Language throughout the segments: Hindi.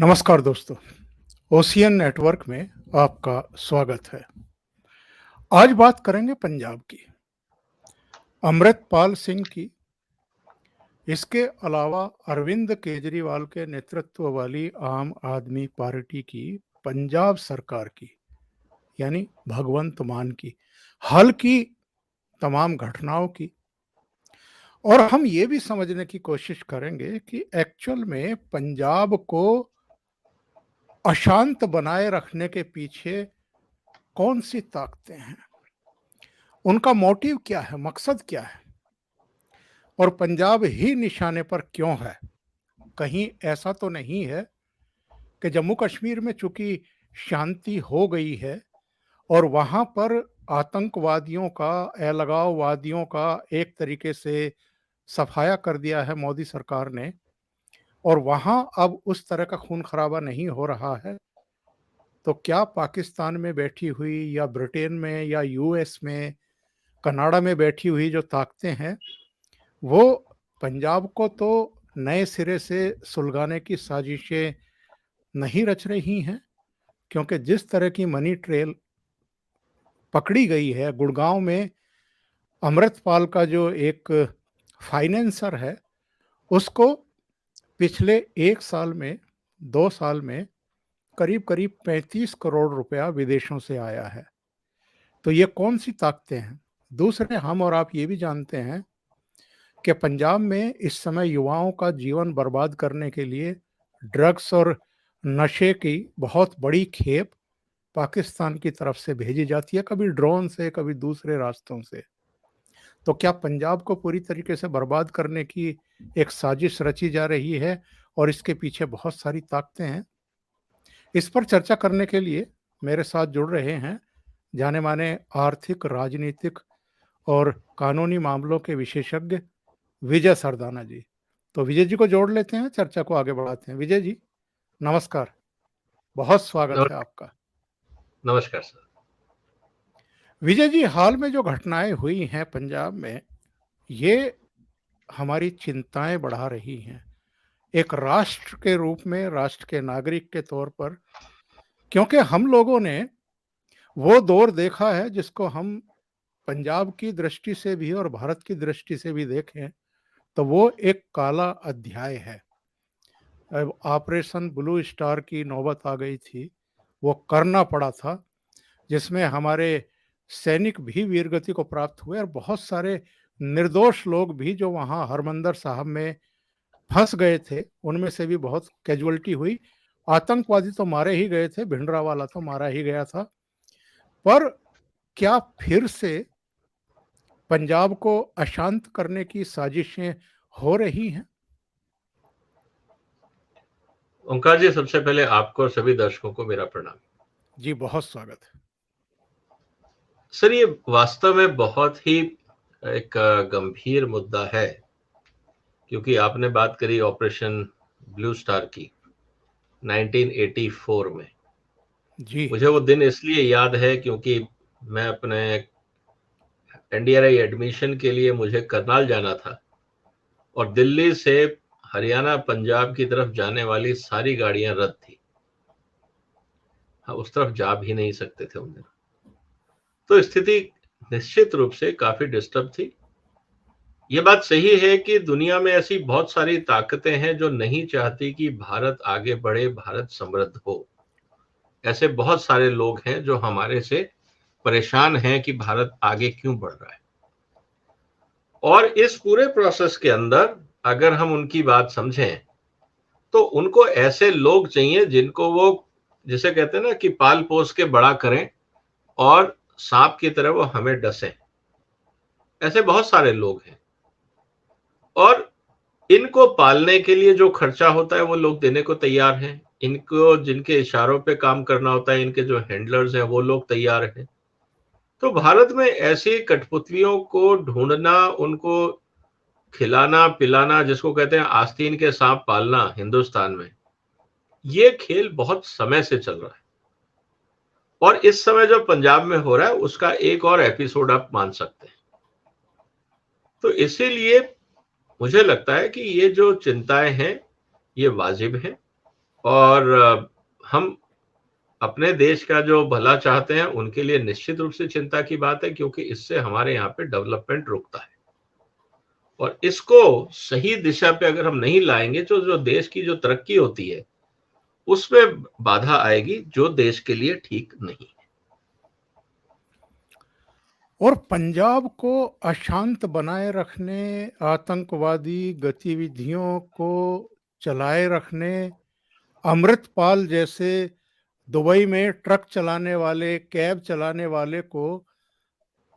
नमस्कार दोस्तों, ओशियन नेटवर्क में आपका स्वागत है। आज बात करेंगे पंजाब की, अमृतपाल सिंह की। इसके अलावा अरविंद केजरीवाल के नेतृत्व वाली आम आदमी पार्टी की पंजाब सरकार की, यानी भगवंत मान की, हाल की तमाम घटनाओं की। और हम ये भी समझने की कोशिश करेंगे कि एक्चुअल में पंजाब को अशांत बनाए रखने के पीछे कौन सी ताकतें हैं, उनका मोटिव क्या है, मकसद क्या है, और पंजाब ही निशाने पर क्यों है। कहीं ऐसा तो नहीं है कि जम्मू कश्मीर में चूंकि शांति हो गई है और वहां पर आतंकवादियों का, अलगाववादियों का एक तरीके से सफाया कर दिया है मोदी सरकार ने, और वहां अब उस तरह का खून खराबा नहीं हो रहा है। तो क्या पाकिस्तान में बैठी हुई या ब्रिटेन में या यूएस में, कनाडा में बैठी हुई जो ताकतें हैं, वो पंजाब को तो नए सिरे से सुलगाने की साजिशें नहीं रच रही हैं? क्योंकि जिस तरह की मनी ट्रेल पकड़ी गई है गुड़गांव में, अमृतपाल का जो एक फाइनेंसर है, उसको पिछले 1 साल में, 2 साल में करीब करीब 35 करोड़ रुपया विदेशों से आया है। तो ये कौन सी ताकतें हैं? दूसरे, हम और आप ये भी जानते हैं कि पंजाब में इस समय युवाओं का जीवन बर्बाद करने के लिए ड्रग्स और नशे की बहुत बड़ी खेप पाकिस्तान की तरफ से भेजी जाती है, कभी ड्रोन से, कभी दूसरे रास्तों से। तो क्या पंजाब को पूरी तरीके से बर्बाद करने की एक साजिश रची जा रही है और इसके पीछे बहुत सारी ताकतें हैं? इस पर चर्चा करने के लिए मेरे साथ जुड़ रहे हैं जाने माने आर्थिक, राजनीतिक और कानूनी मामलों के विशेषज्ञ विजय सरदाना जी। तो विजय जी को जोड़ लेते हैं, चर्चा को आगे बढ़ाते हैं। विजय जी, नमस्कार, बहुत स्वागत है आपका। नमस्कार सर। विजय जी, हाल में जो घटनाएं हुई हैं पंजाब में, ये हमारी चिंताएं बढ़ा रही हैं एक राष्ट्र के रूप में, राष्ट्र के नागरिक के तौर पर, क्योंकि हम लोगों ने वो दौर देखा है जिसको हम पंजाब की दृष्टि से भी और भारत की दृष्टि से भी देखें तो वो एक काला अध्याय है। अब ऑपरेशन ब्लू स्टार की नौबत आ गई थी, वो करना पड़ा था, जिसमें हमारे सैनिक भी वीरगति को प्राप्त हुए और बहुत सारे निर्दोष लोग भी जो वहां हरमंदर साहब में फंस गए थे, उनमें से भी बहुत कैजुअलिटी हुई। आतंकवादी तो मारे ही गए थे, भिंडरावाला तो मारा ही गया था। पर क्या फिर से पंजाब को अशांत करने की साजिशें हो रही हैं? ओंकार जी, सबसे पहले आपको और सभी दर्शकों को मेरा प्रणाम। जी, बहुत स्वागत है सर, ये वास्तव में बहुत ही एक गंभीर मुद्दा है, क्योंकि आपने बात करी ऑपरेशन ब्लू स्टार की 1984 में। जी। मुझे वो दिन इसलिए याद है क्योंकि मैं अपने एनडीआरआई एडमिशन के लिए मुझे करनाल जाना था और दिल्ली से हरियाणा, पंजाब की तरफ जाने वाली सारी गाड़ियां रद्द थी। हाँ, उस तरफ जा भी नहीं सकते थे उन दिनों। तो स्थिति निश्चित रूप से काफी डिस्टर्ब थी। ये बात सही है कि दुनिया में ऐसी बहुत सारी ताकतें हैं जो नहीं चाहती कि भारत आगे बढ़े, भारत समृद्ध हो। ऐसे बहुत सारे लोग हैं जो हमारे से परेशान हैं कि भारत आगे क्यों बढ़ रहा है। और इस पूरे प्रोसेस के अंदर अगर हम उनकी बात समझें तो उनको ऐसे लोग चाहिए जिनको वो, जिसे कहते हैं ना, कि पाल पोस के बड़ा करें और सांप की तरह वो हमें डसें। ऐसे बहुत सारे लोग हैं और इनको पालने के लिए जो खर्चा होता है वो लोग देने को तैयार हैं। इनको जिनके इशारों पे काम करना होता है, इनके जो हैंडलर्स हैं, वो लोग तैयार हैं। तो भारत में ऐसी कठपुतलियों को ढूंढना, उनको खिलाना पिलाना, जिसको कहते हैं आस्तीन के सांप पालना हिंदुस्तान में, ये खेल बहुत समय से चल रहा है। और इस समय जो पंजाब में हो रहा है उसका एक और एपिसोड आप मान सकते हैं। तो इसीलिए मुझे लगता है कि ये जो चिंताएं हैं ये वाजिब हैं। और हम अपने देश का जो भला चाहते हैं उनके लिए निश्चित रूप से चिंता की बात है, क्योंकि इससे हमारे यहाँ पे डेवलपमेंट रुकता है और इसको सही दिशा पे अगर हम नहीं लाएंगे तो जो देश की जो तरक्की होती है उसमें बाधा आएगी, जो देश के लिए ठीक नहीं है। और पंजाब को अशांत बनाए रखने, आतंकवादी गतिविधियों को चलाए रखने, अमृतपाल जैसे दुबई में ट्रक चलाने वाले, कैब चलाने वाले को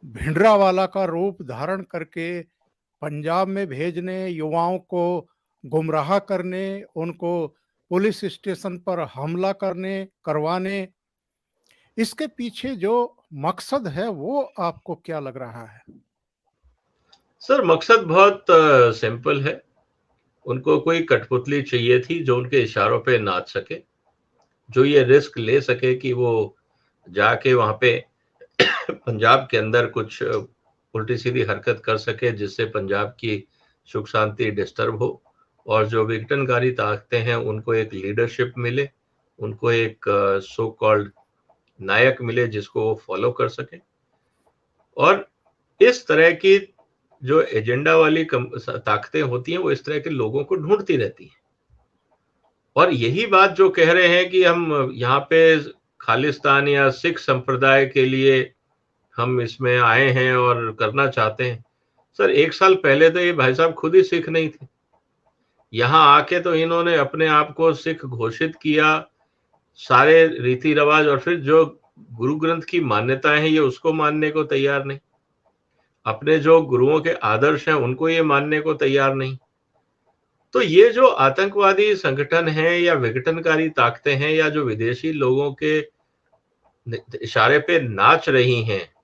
भिंडरावाला का रूप धारण करके पंजाब में भेजने, युवाओं को गुमराह करने, उनको पुलिस स्टेशन पर हमला करवाने, इसके पीछे जो मकसद है वो आपको क्या लग रहा है? सर, मकसद बहुत सिंपल है। उनको कोई कठपुतली चाहिए थी जो उनके इशारों पे नाच सके, जो ये रिस्क ले सके कि वो जाके वहां पे पंजाब के अंदर कुछ उल्टी सीधी हरकत कर सके जिससे पंजाब की सुख शांति डिस्टर्ब हो, और जो विघटनकारी ताकतें हैं उनको एक लीडरशिप मिले, उनको एक सो कॉल्ड नायक मिले जिसको वो फॉलो कर सके। और इस तरह की जो एजेंडा वाली ताकतें होती हैं वो इस तरह के लोगों को ढूंढती रहती हैं। और यही बात जो कह रहे हैं कि हम यहाँ पे खालिस्तान या सिख संप्रदाय के लिए हम इसमें आए हैं और करना चाहते हैं। सर, 1 साल पहले तो ये भाई साहब खुद ही सिख नहीं थे। यहाँ आके तो इन्होंने अपने आप को सिख घोषित किया, सारे रीति रिवाज और फिर जो गुरु ग्रंथ की मान्यताएं हैं ये उसको मानने को तैयार नहीं, अपने जो गुरुओं के आदर्श हैं उनको ये मानने को तैयार नहीं। तो ये जो आतंकवादी संगठन है या विघटनकारी ताकतें हैं या जो विदेशी लोगों के इशारे पे नाच रही हैं,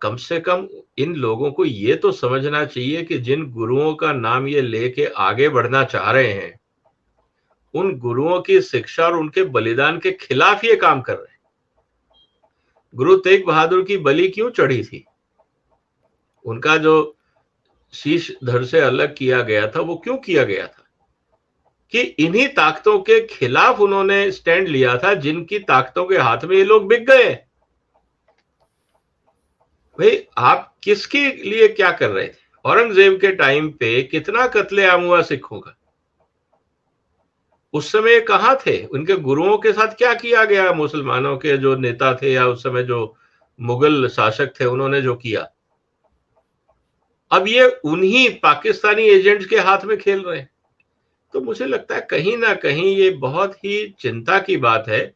कम से कम इन लोगों को ये तो समझना चाहिए कि जिन गुरुओं का नाम ये लेके आगे बढ़ना चाह रहे हैं उन गुरुओं की शिक्षा और उनके बलिदान के खिलाफ ये काम कर रहे हैं। गुरु तेग बहादुर की बलि क्यों चढ़ी थी? उनका जो शीश धड़ से अलग किया गया था वो क्यों किया गया था? कि इन्हीं ताकतों के खिलाफ उन्होंने स्टैंड लिया था जिनकी ताकतों के हाथ में ये लोग बिक गए। भाई, आप किसके लिए क्या कर रहे थे? औरंगजेब के टाइम पे कितना कत्लेआम हुआ सिखों का? उस समय कहां थे? उनके गुरुओं के साथ क्या किया गया? मुसलमानों के जो नेता थे या उस समय जो मुगल शासक थे उन्होंने जो किया, अब ये उन्हीं पाकिस्तानी एजेंट्स के हाथ में खेल रहे हैं। तो मुझे लगता है कहीं ना कहीं ये बहुत ही चिंता की बात है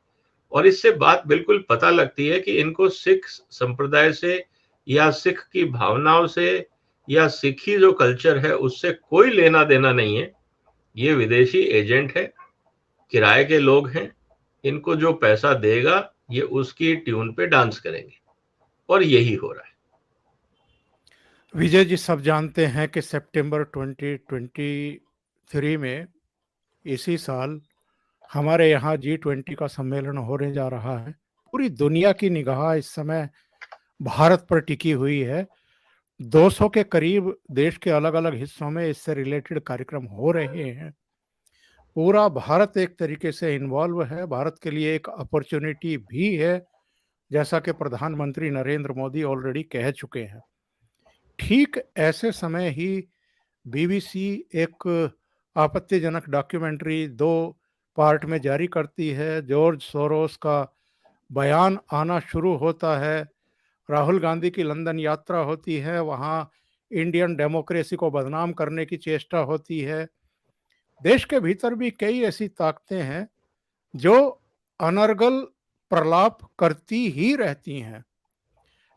और इससे बात बिल्कुल पता लगती है कि इनको सिख संप्रदाय से या सिख की भावनाओं से या सिखी जो कल्चर है उससे कोई लेना देना नहीं है। ये विदेशी एजेंट है, किराए के लोग हैं, इनको जो पैसा देगा ये उसकी ट्यून पे डांस करेंगे और यही हो रहा है। विजय जी, सब जानते हैं कि सितंबर 2023 में इसी साल हमारे यहाँ G20 का सम्मेलन होने जा रहा है। पूरी दुनिया की निगाह इस समय भारत पर टिकी हुई है। 200 के करीब देश के अलग अलग हिस्सों में इससे रिलेटेड कार्यक्रम हो रहे हैं। पूरा भारत एक तरीके से इन्वॉल्व है। भारत के लिए एक अपॉर्चुनिटी भी है, जैसा कि प्रधानमंत्री नरेंद्र मोदी ऑलरेडी कह चुके हैं। ठीक ऐसे समय ही बीबीसी एक आपत्तिजनक डॉक्यूमेंट्री 2 पार्ट में जारी करती है। जॉर्ज सोरोस का बयान आना शुरू होता है। राहुल गांधी की लंदन यात्रा होती है, वहाँ इंडियन डेमोक्रेसी को बदनाम करने की चेष्टा होती है। देश के भीतर भी कई ऐसी ताकतें हैं जो अनर्गल प्रलाप करती ही रहती हैं।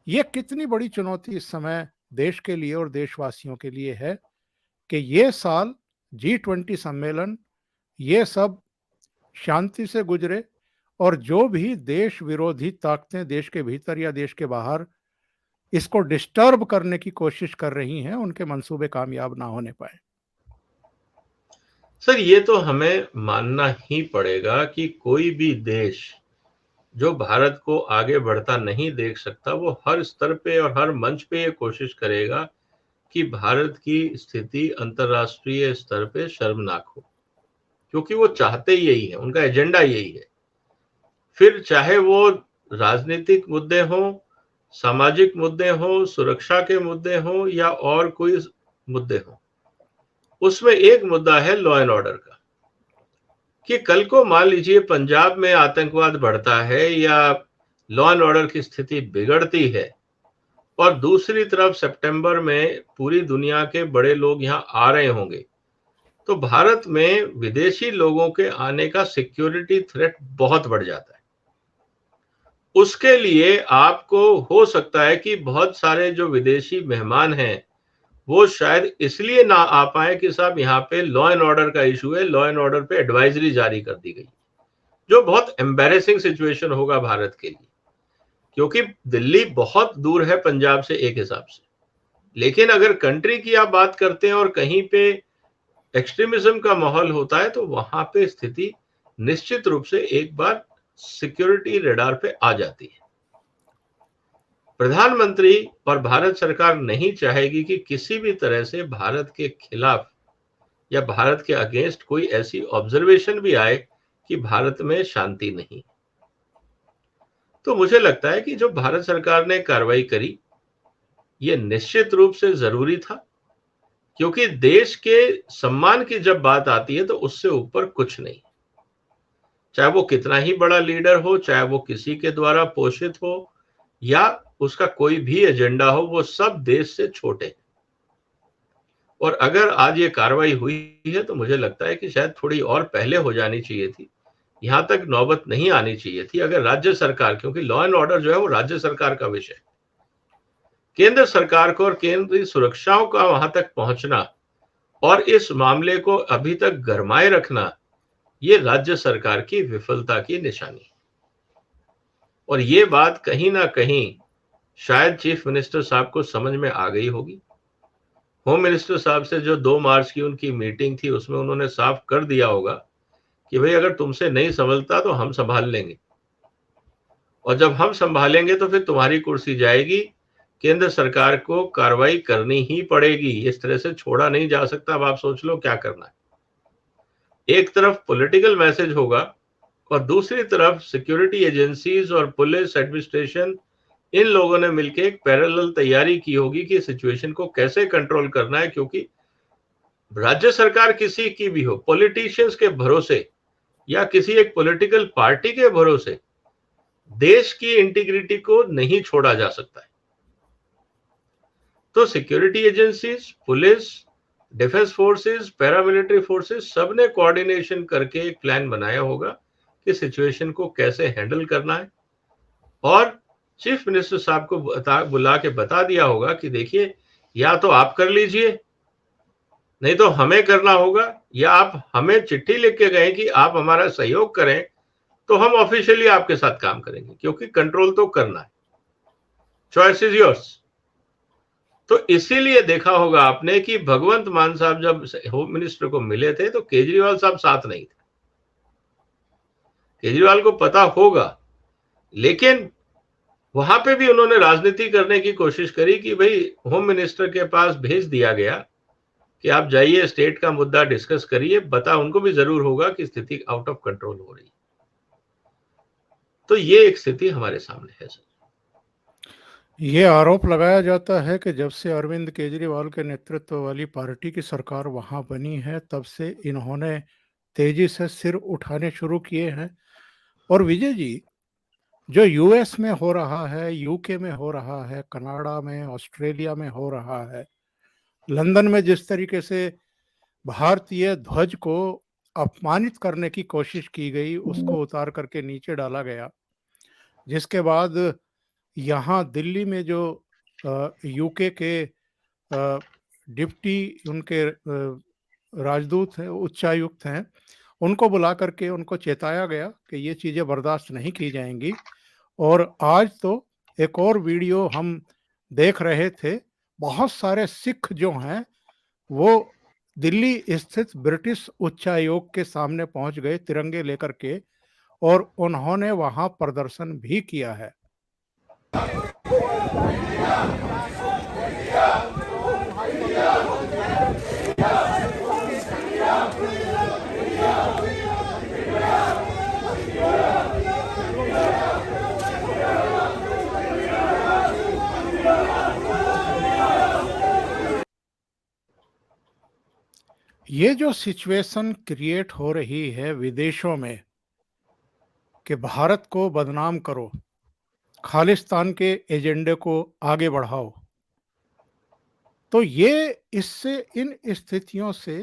ये कितनी बड़ी चुनौती इस समय देश के लिए और देशवासियों के लिए है कि ये साल G20 सम्मेलन ये सब शांति से गुजरे और जो भी देश विरोधी ताकतें देश के भीतर या देश के बाहर इसको डिस्टर्ब करने की कोशिश कर रही हैं, उनके मंसूबे कामयाब ना होने पाए। सर, ये तो हमें मानना ही पड़ेगा कि कोई भी देश जो भारत को आगे बढ़ता नहीं देख सकता वो हर स्तर पे और हर मंच पे ये कोशिश करेगा कि भारत की स्थिति अंतर्राष्ट्रीय स्तर पे शर्मनाक हो, क्योंकि वो चाहते यही है, उनका एजेंडा यही है। फिर चाहे वो राजनीतिक मुद्दे हों, सामाजिक मुद्दे हों, सुरक्षा के मुद्दे हों या और कोई मुद्दे हों, उसमें एक मुद्दा है लॉ एंड ऑर्डर का, कि कल को मान लीजिए पंजाब में आतंकवाद बढ़ता है या लॉ एंड ऑर्डर की स्थिति बिगड़ती है और दूसरी तरफ सितंबर में पूरी दुनिया के बड़े लोग यहां आ रहे होंगे, तो भारत में विदेशी लोगों के आने का सिक्योरिटी थ्रेट बहुत बढ़ जाता है। उसके लिए आपको हो सकता है कि बहुत सारे जो विदेशी मेहमान हैं वो शायद इसलिए ना आ पाए कि साहब यहाँ पे लॉ एंड ऑर्डर का इशू है, लॉ एंड ऑर्डर पे एडवाइजरी जारी कर दी गई, जो बहुत एम्बैरेसिंग सिचुएशन होगा भारत के लिए, क्योंकि दिल्ली बहुत दूर है पंजाब से एक हिसाब से। लेकिन अगर कंट्री की आप बात करते हैं और कहीं पे एक्सट्रीमिज्म का माहौल होता है तो वहां पे स्थिति निश्चित रूप से एक बार सिक्योरिटी रडार पे आ जाती है। प्रधानमंत्री और भारत सरकार नहीं चाहेगी कि किसी भी तरह से भारत के खिलाफ या भारत के अगेंस्ट कोई ऐसी ऑब्जर्वेशन भी आए कि भारत में शांति नहीं। तो मुझे लगता है कि जो भारत सरकार ने कार्रवाई करी ये निश्चित रूप से जरूरी था, क्योंकि देश के सम्मान की जब बात आती है तो उससे ऊपर कुछ नहीं, चाहे वो कितना ही बड़ा लीडर हो, चाहे वो किसी के द्वारा पोषित हो या उसका कोई भी एजेंडा हो, वो सब देश से छोटे। और अगर आज ये कार्रवाई हुई है तो मुझे लगता है कि शायद थोड़ी और पहले हो जानी चाहिए थी, यहां तक नौबत नहीं आनी चाहिए थी। अगर राज्य सरकार, क्योंकि लॉ एंड ऑर्डर जो है वो राज्य सरकार का विषय है, केंद्र सरकार को और केंद्रीय सुरक्षाओं का वहां तक पहुंचना और इस मामले को अभी तक गरमाए रखना, ये राज्य सरकार की विफलता की निशानी। और ये बात कहीं ना कहीं शायद चीफ मिनिस्टर साहब को समझ में आ गई होगी। होम मिनिस्टर साहब से जो 2 मार्च की उनकी मीटिंग थी उसमें उन्होंने साफ कर दिया होगा कि भाई अगर तुमसे नहीं संभलता तो हम संभाल लेंगे, और जब हम संभालेंगे तो फिर तुम्हारी कुर्सी जाएगी, केंद्र सरकार को कार्रवाई करनी ही पड़ेगी, इस तरह से छोड़ा नहीं जा सकता। अब आप सोच लो क्या करना है। एक तरफ पॉलिटिकल मैसेज होगा और दूसरी तरफ सिक्योरिटी एजेंसीज और पुलिस एडमिनिस्ट्रेशन, इन लोगों ने मिलकर एक पैरेलल तैयारी की होगी कि सिचुएशन को कैसे कंट्रोल करना है, क्योंकि राज्य सरकार किसी की भी हो, पॉलिटिशियंस के भरोसे या किसी एक पॉलिटिकल पार्टी के भरोसे देश की इंटीग्रिटी को नहीं छोड़ा जा सकता है। तो security agencies, police, defence forces, paramilitary forces, सबने कोऑर्डिनेशन करके एक प्लान बनाया होगा कि सिचुएशन को कैसे हैंडल करना है, और चीफ मिनिस्टर साहब को बुला के बता दिया होगा कि देखिए या तो आप कर लीजिए, नहीं तो हमें करना होगा, या आप हमें चिट्ठी लिख के गए कि आप हमारा सहयोग करें तो हम ऑफिशियली आपके साथ काम करेंगे, क्योंकि कंट्रोल तो करना है, चॉइस इज योर्स। तो इसीलिए देखा होगा आपने कि भगवंत मान साहब जब होम मिनिस्टर को मिले थे तो केजरीवाल साहब साथ नहीं थे। केजरीवाल को पता होगा, लेकिन वहां पे भी उन्होंने राजनीति करने की कोशिश करी कि भाई होम मिनिस्टर के पास भेज दिया गया कि आप जाइए, स्टेट का मुद्दा डिस्कस करिए, बता उनको भी जरूर होगा कि स्थिति आउट ऑफ कंट्रोल हो रही है। तो ये एक स्थिति हमारे सामने है सर। ये आरोप लगाया जाता है कि जब से अरविंद केजरीवाल के नेतृत्व वाली पार्टी की सरकार वहां बनी है तब से इन्होंने तेजी से सिर उठाने शुरू किए हैं। और विजय जी, जो यूएस में हो रहा है, यूके में हो रहा है, कनाडा में, ऑस्ट्रेलिया में हो रहा है, लंदन में जिस तरीके से भारतीय ध्वज को अपमानित करने की कोशिश की गई, उसको उतार करके नीचे डाला गया, जिसके बाद यहाँ दिल्ली में जो यूके के डिप्टी उनके राजदूत हैं, उच्चायुक्त हैं, उनको बुला करके उनको चेताया गया कि ये चीज़ें बर्दाश्त नहीं की जाएंगी। और आज तो एक और वीडियो हम देख रहे थे, बहुत सारे सिख जो हैं वो दिल्ली स्थित ब्रिटिश उच्चायोग के सामने पहुंच गए तिरंगे लेकर के, और उन्होंने वहां प्रदर्शन भी किया है। ये जो सिचुएशन क्रिएट हो रही है विदेशों में कि भारत को बदनाम करो, खालिस्तान के एजेंडे को आगे बढ़ाओ, तो ये इससे इन स्थितियों से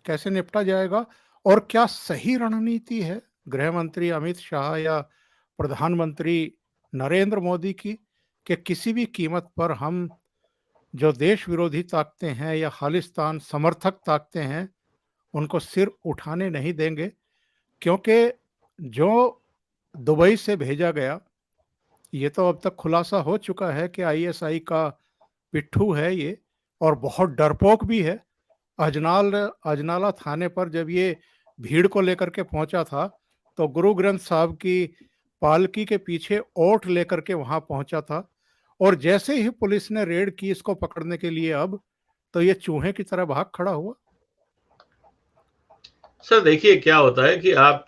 कैसे निपटा जाएगा और क्या सही रणनीति है गृह मंत्री अमित शाह या प्रधानमंत्री नरेंद्र मोदी की कि किसी भी कीमत पर हम जो देश विरोधी ताकतें हैं या खालिस्तान समर्थक ताकतें हैं उनको सिर उठाने नहीं देंगे, क्योंकि जो दुबई से भेजा गया ये तो अब तक खुलासा हो चुका है कि आईएसआई का पिट्ठू है ये और बहुत डरपोक भी है। अजनाला थाने पर जब ये भीड़ को लेकर के पहुंचा था तो गुरु ग्रंथ साहब की पालकी के पीछे ओट लेकर के वहां पहुंचा था और जैसे ही पुलिस ने रेड की इसको पकड़ने के लिए अब तो ये चूहे की तरह भाग खड़ा हुआ। सर देखिए क्या होता है कि आप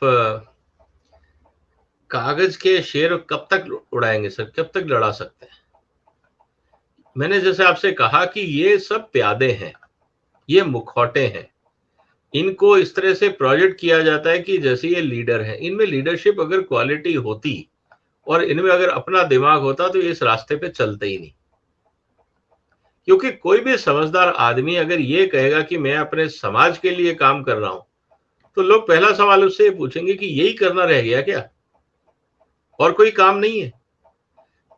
कागज के शेर कब तक उड़ाएंगे सर, कब तक लड़ा सकते हैं। मैंने जैसे आपसे कहा कि ये सब प्यादे हैं, ये मुखौटे हैं, इनको इस तरह से प्रोजेक्ट किया जाता है कि जैसे ये लीडर है। इनमें लीडरशिप अगर क्वालिटी होती और इनमें अगर अपना दिमाग होता तो ये इस रास्ते पे चलते ही नहीं। क्योंकि कोई भी समझदार आदमी अगर ये कहेगा कि मैं अपने समाज के लिए काम कर रहा हूं तो लोग पहला सवाल उससे पूछेंगे कि यही करना रह गया क्या, और कोई काम नहीं है।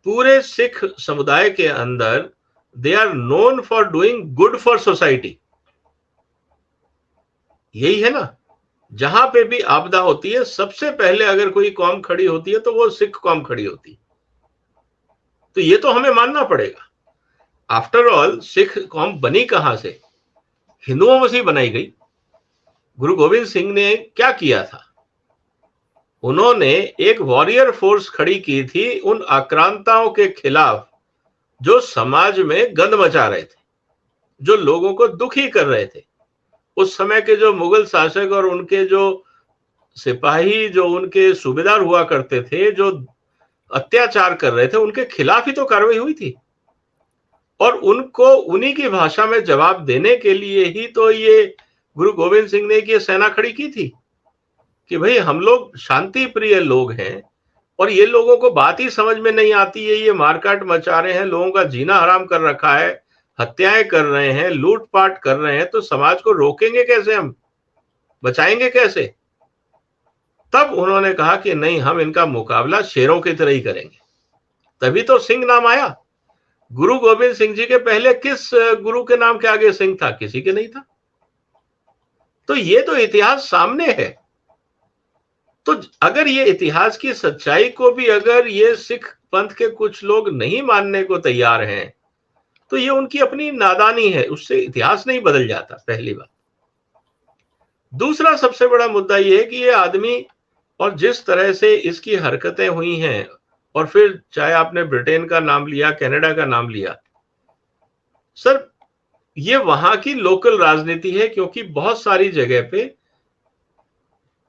पूरे सिख समुदाय के अंदर they are known for doing good for society. यही है ना, जहां पे भी आपदा होती है सबसे पहले अगर कोई कौम खड़ी होती है तो वो सिख कौम खड़ी होती है। तो ये तो हमें मानना पड़ेगा। आफ्टर ऑल सिख कौम बनी कहां से? हिंदुओं में से ही बनाई गई। गुरु गोविंद सिंह ने क्या किया था? उन्होंने एक वॉरियर फोर्स खड़ी की थी उन आक्रांताओं के खिलाफ जो समाज में गंद मचा रहे थे, जो लोगों को दुखी कर रहे थे। उस समय के जो मुगल शासक और उनके जो सिपाही, जो उनके सूबेदार हुआ करते थे, जो अत्याचार कर रहे थे, उनके खिलाफ ही तो कार्रवाई हुई थी। और उनको उन्हीं की भाषा में जवाब देने के लिए ही तो ये गुरु गोविंद सिंह ने ये सेना खड़ी की थी कि भाई हम लोग शांति प्रिय लोग हैं और ये लोगों को बात ही समझ में नहीं आती है, ये मारकाट मचा रहे हैं, लोगों का जीना हराम कर रखा है, हत्याएं कर रहे हैं, लूटपाट कर रहे हैं, तो समाज को रोकेंगे कैसे, हम बचाएंगे कैसे? तब उन्होंने कहा कि नहीं, हम इनका मुकाबला शेरों की तरह ही करेंगे। तभी तो सिंह नाम आया। गुरु गोविंद सिंह जी के पहले किस गुरु के नाम के आगे सिंह था? किसी के नहीं था। तो ये तो इतिहास सामने है। तो अगर ये इतिहास की सच्चाई को भी अगर ये सिख पंथ के कुछ लोग नहीं मानने को तैयार हैं तो ये उनकी अपनी नादानी है, उससे इतिहास नहीं बदल जाता, पहली बात। दूसरा सबसे बड़ा मुद्दा ये है कि ये आदमी और जिस तरह से इसकी हरकतें हुई हैं, और फिर चाहे आपने ब्रिटेन का नाम लिया, कनाडा का नाम लिया, सर ये वहां की लोकल राजनीति है। क्योंकि बहुत सारी जगह पे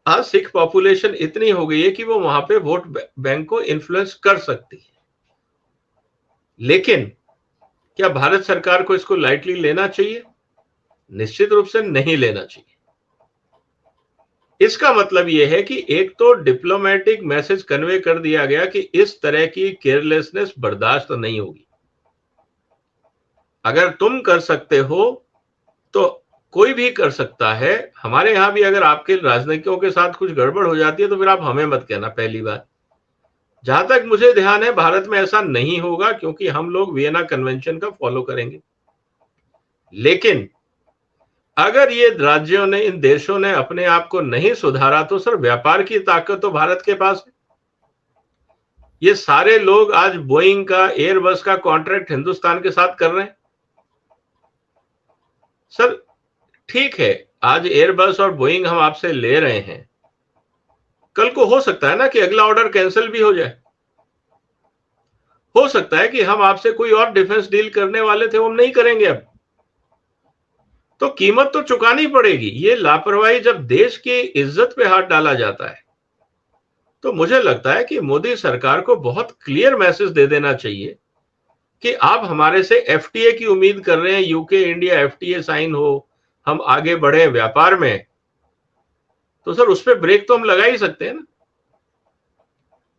आज सिख पॉपुलेशन इतनी हो गई है कि वो वहां पे वोट बैंक को इन्फ्लुएंस कर सकती है। लेकिन क्या भारत सरकार को इसको लाइटली लेना चाहिए? निश्चित रूप से नहीं लेना चाहिए। इसका मतलब यह है कि एक तो डिप्लोमेटिक मैसेज कन्वे कर दिया गया कि इस तरह की केयरलेसनेस बर्दाश्त नहीं होगी। अगर तुम कर सकते हो तो कोई भी कर सकता है। हमारे यहां भी अगर आपके राजनीतियों के साथ कुछ गड़बड़ हो जाती है तो फिर आप हमें मत कहना, पहली बात। जहां तक मुझे ध्यान है भारत में ऐसा नहीं होगा, क्योंकि हम लोग वियना कन्वेंशन का फॉलो करेंगे। लेकिन अगर ये राज्यों ने, इन देशों ने अपने आप को नहीं सुधारा तो सर व्यापार की ताकत तो भारत के पास है। ये सारे लोग आज बोइंग का, एयरबस का कॉन्ट्रैक्ट हिंदुस्तान के साथ कर रहे हैं। सर ठीक है, आज एयरबस और बोइंग हम आपसे ले रहे हैं, कल को हो सकता है ना कि अगला ऑर्डर कैंसिल भी हो जाए। हो सकता है कि हम आपसे कोई और डिफेंस डील करने वाले थे, वो हम नहीं करेंगे अब। तो कीमत तो चुकानी पड़ेगी। ये लापरवाही जब देश की इज्जत पे हाथ डाला जाता है तो मुझे लगता है कि मोदी सरकार को बहुत क्लियर मैसेज दे देना चाहिए कि आप हमारे से एफटीए की उम्मीद कर रहे हैं, यूके इंडिया एफटीए साइन हो, हम आगे बढ़े व्यापार में, तो सर उस पर ब्रेक तो हम लगा ही सकते हैं ना।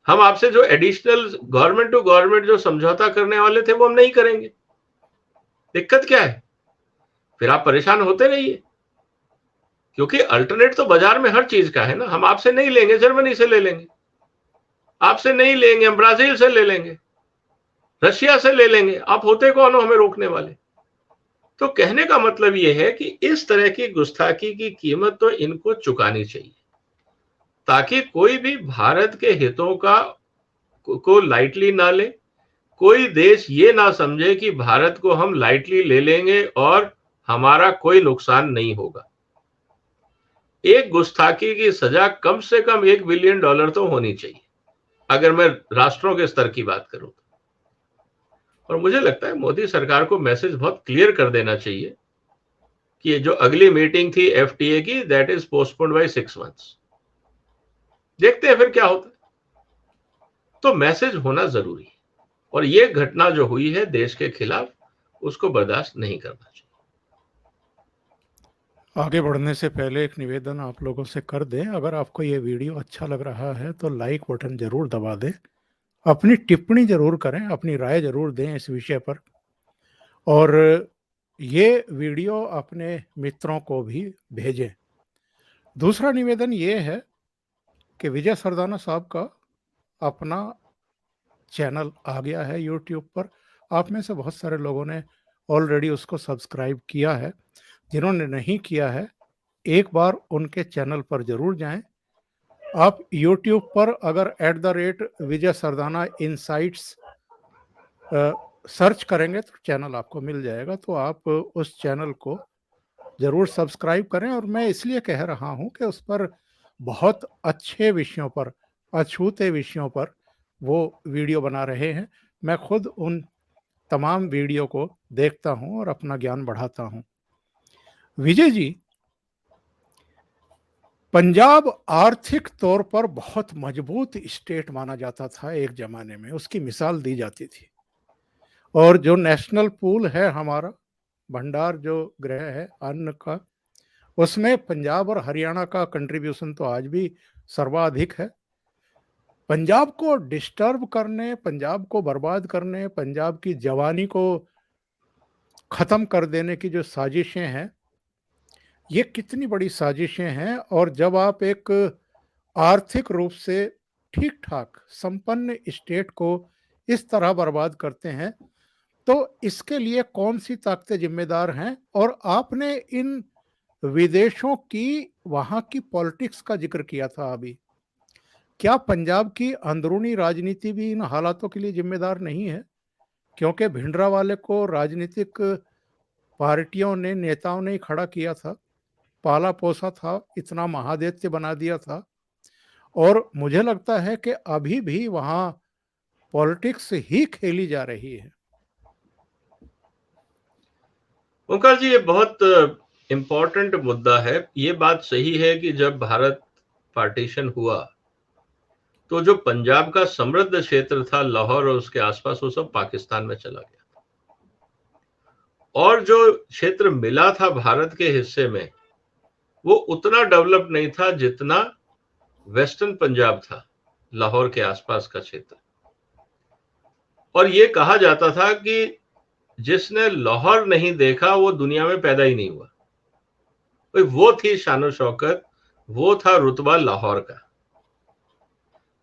हम आपसे जो एडिशनल गवर्नमेंट टू गवर्नमेंट जो समझौता करने वाले थे वो हम नहीं करेंगे। दिक्कत क्या है? फिर आप परेशान होते रहिए, क्योंकि अल्टरनेट तो बाजार में हर चीज का है ना। हम आपसे नहीं लेंगे, जर्मनी से ले लेंगे, आपसे नहीं लेंगे हम ब्राजील से ले लेंगे, रशिया से ले लेंगे। आप होते कौन हो हमें रोकने वाले? तो कहने का मतलब यह है कि इस तरह की गुस्ताखी की कीमत तो इनको चुकानी चाहिए, ताकि कोई भी भारत के हितों को लाइटली ना ले। कोई देश ये ना समझे कि भारत को हम लाइटली ले लेंगे और हमारा कोई नुकसान नहीं होगा। एक गुस्ताखी की सजा कम से कम $1 बिलियन तो होनी चाहिए, अगर मैं राष्ट्रों के स्तर की बात करूं तो। और मुझे लगता है मोदी सरकार को मैसेज बहुत क्लियर कर देना चाहिए कि ये जो अगली मीटिंग थी एफटीए की, that is postponed by 6 months. देखते हैं फिर क्या होता है। तो मैसेज होना जरूरी है, और ये घटना जो हुई है देश के खिलाफ, उसको बर्दाश्त नहीं करना चाहिए। आगे बढ़ने से पहले एक निवेदन आप लोगों से कर दें, अगर आपको ये वीडियो अच्छा लग रहा है तो लाइक बटन जरूर दबा दें, अपनी टिप्पणी जरूर करें, अपनी राय जरूर दें इस विषय पर, और ये वीडियो अपने मित्रों को भी भेजें। दूसरा निवेदन ये है कि विजय सरदाना साहब का अपना चैनल आ गया है यूट्यूब पर। आप में से बहुत सारे लोगों ने ऑलरेडी उसको सब्सक्राइब किया है। जिन्होंने नहीं किया है, एक बार उनके चैनल पर जरूर जाएं। आप यूट्यूब पर अगर @विजय सरदाना इनसाइट्स सर्च करेंगे तो चैनल आपको मिल जाएगा, तो आप उस चैनल को जरूर सब्सक्राइब करें। और मैं इसलिए कह रहा हूं कि उस पर बहुत अच्छे विषयों पर, अछूते विषयों पर वो वीडियो बना रहे हैं। मैं खुद उन तमाम वीडियो को देखता हूं और अपना ज्ञान बढ़ाता हूं। विजय जी, पंजाब आर्थिक तौर पर बहुत मजबूत स्टेट माना जाता था एक जमाने में, उसकी मिसाल दी जाती थी। और जो नेशनल पूल है हमारा, भंडार जो गृह है अन्न का, उसमें पंजाब और हरियाणा का कंट्रीब्यूशन तो आज भी सर्वाधिक है। पंजाब को डिस्टर्ब करने, पंजाब को बर्बाद करने, पंजाब की जवानी को खत्म कर देने की जो साजिशें हैं, ये कितनी बड़ी साजिशें हैं। और जब आप एक आर्थिक रूप से ठीक ठाक संपन्न स्टेट को इस तरह बर्बाद करते हैं, तो इसके लिए कौन सी ताकतें जिम्मेदार हैं? और आपने इन विदेशों की, वहां की पॉलिटिक्स का जिक्र किया था अभी। क्या पंजाब की अंदरूनी राजनीति भी इन हालातों के लिए जिम्मेदार नहीं है? क्योंकि भिंडरावाले को राजनीतिक पार्टियों ने, नेताओं ने खड़ा किया था, पाला पोसा था, इतना महादैत्य बना दिया था। और मुझे लगता है कि अभी भी वहां पॉलिटिक्स ही खेली जा रही है। ओंकार जी, ये बहुत इंपॉर्टेंट मुद्दा है। ये बात सही है कि जब भारत पार्टीशन हुआ तो जो पंजाब का समृद्ध क्षेत्र था, लाहौर और उसके आसपास, वो सब पाकिस्तान में चला गया। और जो क्षेत्र मिला था भारत के हिस्से में, वो उतना डेवलप नहीं था जितना वेस्टर्न पंजाब था, लाहौर के आसपास का क्षेत्र। और ये कहा जाता था कि जिसने लाहौर नहीं देखा वो दुनिया में पैदा ही नहीं हुआ। वो थी शान शौकत, वो था रुतबा लाहौर का।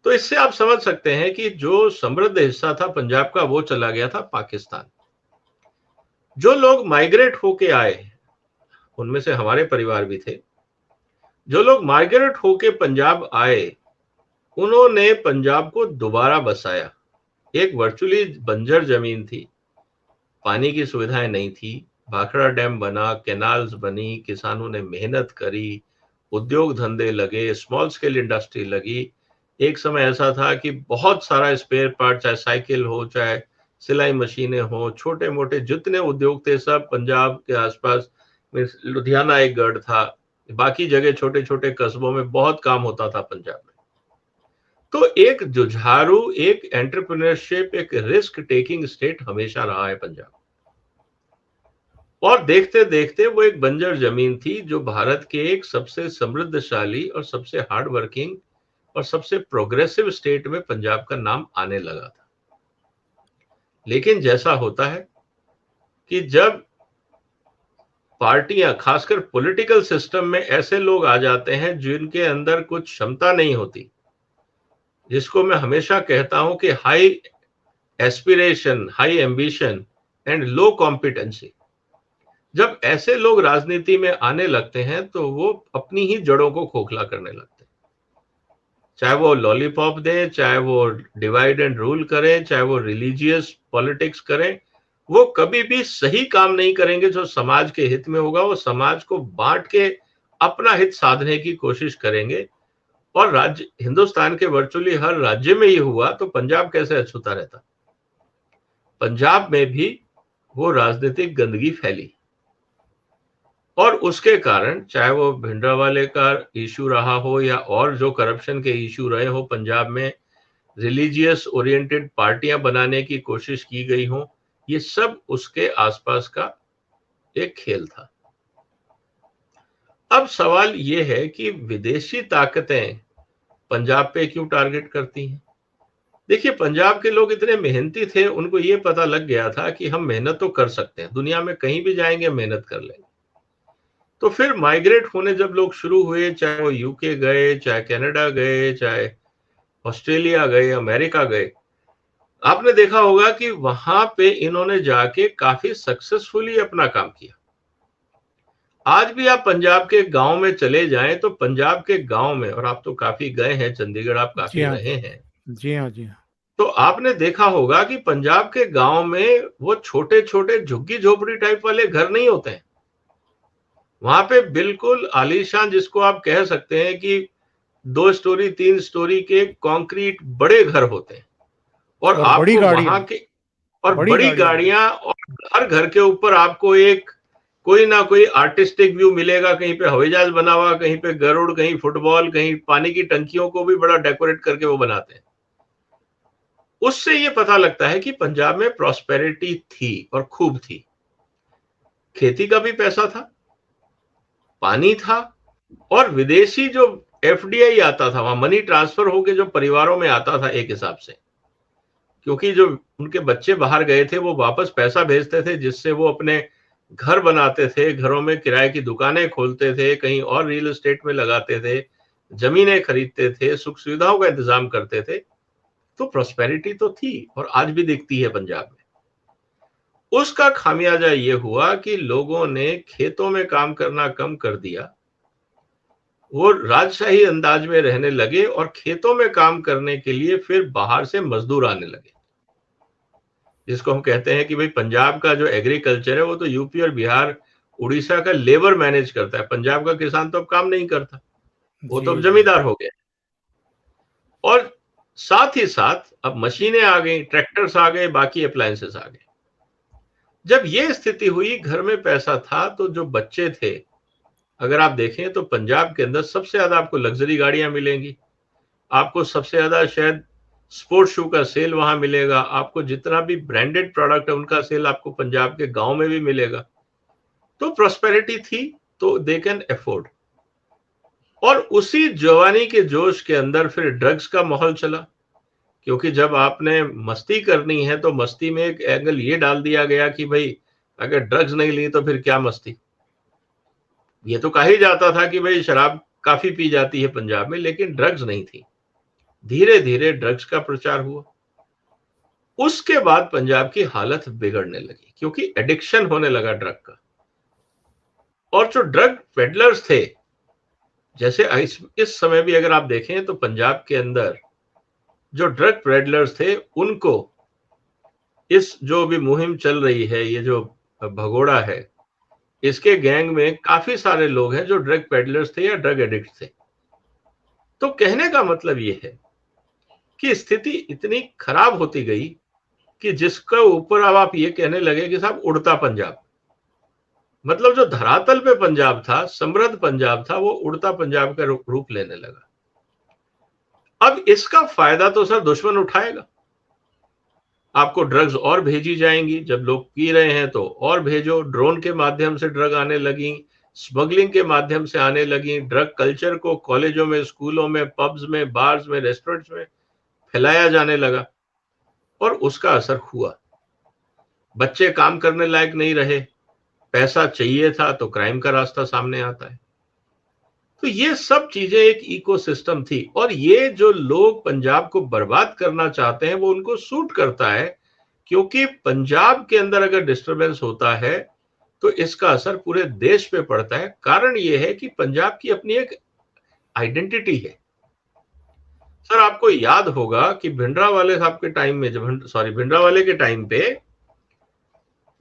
तो इससे आप समझ सकते हैं कि जो समृद्ध हिस्सा था पंजाब का, वो चला गया था पाकिस्तान। जो लोग माइग्रेट होके आए, उनमें से हमारे परिवार भी थे, जो लोग माइग्रेट होके पंजाब आए, उन्होंने पंजाब को दोबारा बसाया। एक वर्चुअली बंजर जमीन थी, पानी की सुविधाएं नहीं थी, भाखड़ा डैम बना, कैनाल्स बनी, किसानों ने मेहनत करी, उद्योग धंधे लगे, स्मॉल स्केल इंडस्ट्री लगी। एक समय ऐसा था कि बहुत सारा स्पेयर पार्ट, चाहे साइकिल हो, चाहे सिलाई मशीनें हो, छोटे मोटे जितने उद्योग थे सब पंजाब के आसपास। लुधियाना एक गढ़ था, बाकी जगह छोटे छोटे कस्बों में बहुत काम होता था पंजाब में। तो एक जुझारू, एक एंटरप्रेन्योरशिप, एक रिस्क टेकिंग स्टेट हमेशा रहा है पंजाब। और देखते देखते वो एक बंजर जमीन थी जो भारत के एक सबसे समृद्धशाली और सबसे हार्ड वर्किंग और सबसे प्रोग्रेसिव स्टेट में पंजाब का नाम आने लगा था। लेकिन जैसा होता है कि जब पार्टियां, खासकर पॉलिटिकल सिस्टम में ऐसे लोग आ जाते हैं जिनके अंदर कुछ क्षमता नहीं होती, जिसको मैं हमेशा कहता हूं कि high aspiration, high ambition and low competency, जब ऐसे लोग राजनीति में आने लगते हैं तो वो अपनी ही जड़ों को खोखला करने लगते हैं। चाहे वो लॉलीपॉप दें, चाहे वो डिवाइड एंड रूल करें, चाहे वो रिलीजियस पॉलिटिक्स करें, वो कभी भी सही काम नहीं करेंगे जो समाज के हित में होगा। वो समाज को बांट के अपना हित साधने की कोशिश करेंगे। और राज्य, हिंदुस्तान के वर्चुअली हर राज्य में ये हुआ तो पंजाब कैसे अछूता रहता। पंजाब में भी वो राजनीतिक गंदगी फैली और उसके कारण, चाहे वो भिंडरावाले का इशू रहा हो या और जो करप्शन के इशू रहे हो, पंजाब में रिलीजियस ओरिएंटेड पार्टियां बनाने की कोशिश की गई हो, ये सब उसके आसपास का एक खेल था। अब सवाल ये है कि विदेशी ताकतें पंजाब पे क्यों टारगेट करती हैं? देखिए, पंजाब के लोग इतने मेहनती थे, उनको ये पता लग गया था कि हम मेहनत तो कर सकते हैं, दुनिया में कहीं भी जाएंगे मेहनत कर लेंगे। तो फिर माइग्रेट होने जब लोग शुरू हुए, चाहे वो यूके गए, चाहे कनाडा गए, चाहे ऑस्ट्रेलिया गए, अमेरिका गए, आपने देखा होगा कि वहां पे इन्होंने जाके काफी सक्सेसफुली अपना काम किया। आज भी आप पंजाब के गांव में चले जाएं तो पंजाब के गांव में, और आप तो काफी गए हैं, चंडीगढ़ आप जी काफी हाँ, रहे हैं, जी हाँ, जी हाँ। तो आपने देखा होगा कि पंजाब के गांव में वो छोटे छोटे झुग्गी झोपड़ी टाइप वाले घर नहीं होते हैं। वहां पे बिल्कुल आलीशान, जिसको आप कह सकते हैं कि 2 स्टोरी 3 स्टोरी के कंक्रीट बड़े घर होते हैं। और और बड़ी आपको गाड़ियां, वहां के, और बड़ी बड़ी गाड़ियां। गाड़ियां, और हर घर के ऊपर आपको एक कोई ना कोई आर्टिस्टिक व्यू मिलेगा। कहीं पे हवाई जहाज बना हुआ, कहीं पे गरुड़, कहीं फुटबॉल, कहीं पानी की टंकियों को भी बड़ा डेकोरेट करके वो बनाते हैं। उससे ये पता लगता है कि पंजाब में प्रॉस्पेरिटी थी और खूब थी। खेती का भी पैसा था, पानी था, और विदेशी जो एफडीआई आता था, वहां मनी ट्रांसफर होके जो परिवारों में आता था एक हिसाब से, क्योंकि जो उनके बच्चे बाहर गए थे वो वापस पैसा भेजते थे, जिससे वो अपने घर बनाते थे, घरों में किराए की दुकानें खोलते थे, कहीं और रियल एस्टेट में लगाते थे, जमीनें खरीदते थे, सुख सुविधाओं का इंतजाम करते थे। तो प्रॉस्पेरिटी तो थी और आज भी दिखती है पंजाब में। उसका खामियाजा ये हुआ कि लोगों ने खेतों में काम करना कम कर दिया, वो राजशाही अंदाज में रहने लगे और खेतों में काम करने के लिए फिर बाहर से मजदूर आने लगे, जिसको हम कहते हैं कि भाई पंजाब का जो एग्रीकल्चर है वो तो यूपी और बिहार, उड़ीसा का लेबर मैनेज करता है। पंजाब का किसान तो अब काम नहीं करता, वो तो अब जी, जी। जमींदार हो गया। और साथ ही साथ अब मशीनें आ गई, ट्रैक्टर्स आ गए, बाकी अप्लायंसेस आ गए। जब ये स्थिति हुई, घर में पैसा था, तो जो बच्चे थे, अगर आप देखें तो पंजाब के अंदर सबसे ज्यादा आपको लग्जरी गाड़ियां मिलेंगी, आपको सबसे ज्यादा शायद स्पोर्ट्स शू का सेल वहां मिलेगा, आपको जितना भी ब्रांडेड प्रोडक्ट है उनका सेल आपको पंजाब के गांव में भी मिलेगा। तो प्रॉस्पेरिटी थी, तो दे कैन अफोर्ड। और उसी जवानी के जोश के अंदर फिर ड्रग्स का माहौल चला, क्योंकि जब आपने मस्ती करनी है तो मस्ती में एक एंगल ये डाल दिया गया कि भाई अगर ड्रग्स नहीं ली तो फिर क्या मस्ती। ये तो कहा ही जाता था कि भाई शराब काफी पी जाती है पंजाब में, लेकिन ड्रग्स नहीं थी। धीरे धीरे ड्रग्स का प्रचार हुआ। उसके बाद पंजाब की हालत बिगड़ने लगी, क्योंकि एडिक्शन होने लगा ड्रग का। और जो ड्रग पेडलर्स थे, जैसे इस समय भी अगर आप देखें तो पंजाब के अंदर जो ड्रग पेडलर्स थे, उनको इस जो भी मुहिम चल रही है, ये जो भगोड़ा है, इसके गैंग में काफी सारे लोग हैं जो ड्रग पेडलर्स थे या ड्रग एडिक्ट थे। तो कहने का मतलब ये है कि स्थिति इतनी खराब होती गई कि जिसके ऊपर अब आप ये कहने लगे कि साहब उड़ता पंजाब, मतलब जो धरातल पे पंजाब था, समृद्ध पंजाब था, वो उड़ता पंजाब का रूप लेने लगा। अब इसका फायदा तो सर दुश्मन उठाएगा। आपको ड्रग्स और भेजी जाएंगी, जब लोग पी रहे हैं तो और भेजो। ड्रोन के माध्यम से ड्रग आने लगी, स्मगलिंग के माध्यम से आने लगी। ड्रग कल्चर को कॉलेजों में, स्कूलों में, पब्स में, बार्स में, रेस्टोरेंट्स में फैलाया जाने लगा और उसका असर हुआ। बच्चे काम करने लायक नहीं रहे, पैसा चाहिए था तो क्राइम का रास्ता सामने आता है। तो ये सब चीजें एक इकोसिस्टम थी, और ये जो लोग पंजाब को बर्बाद करना चाहते हैं वो उनको सूट करता है, क्योंकि पंजाब के अंदर अगर डिस्टरबेंस होता है तो इसका असर पूरे देश पे पड़ता है। कारण ये है कि पंजाब की अपनी एक आइडेंटिटी है। सर, आपको याद होगा कि भिंडरावाले साहब के टाइम में, भिंडरावाले के टाइम पे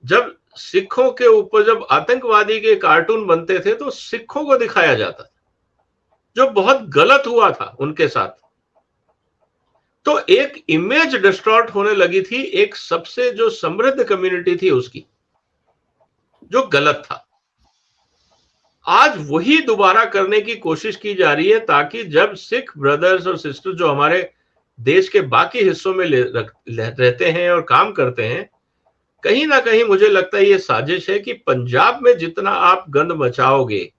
जब सिखों के ऊपर जब आतंकवादी के कार्टून बनते थे तो सिखों को दिखाया जाता था, जो बहुत गलत हुआ था उनके साथ। तो एक इमेज डिस्टॉर्ट होने लगी थी एक सबसे जो समृद्ध कम्युनिटी थी उसकी, जो गलत था। आज वही दोबारा करने की कोशिश की जा रही है, ताकि जब सिख ब्रदर्स और सिस्टर्स जो हमारे देश के बाकी हिस्सों में रहते हैं और काम करते हैं, कहीं ना कहीं मुझे लगता है ये साजिश है कि पंजाब में जितना आप गंद मचाओगे,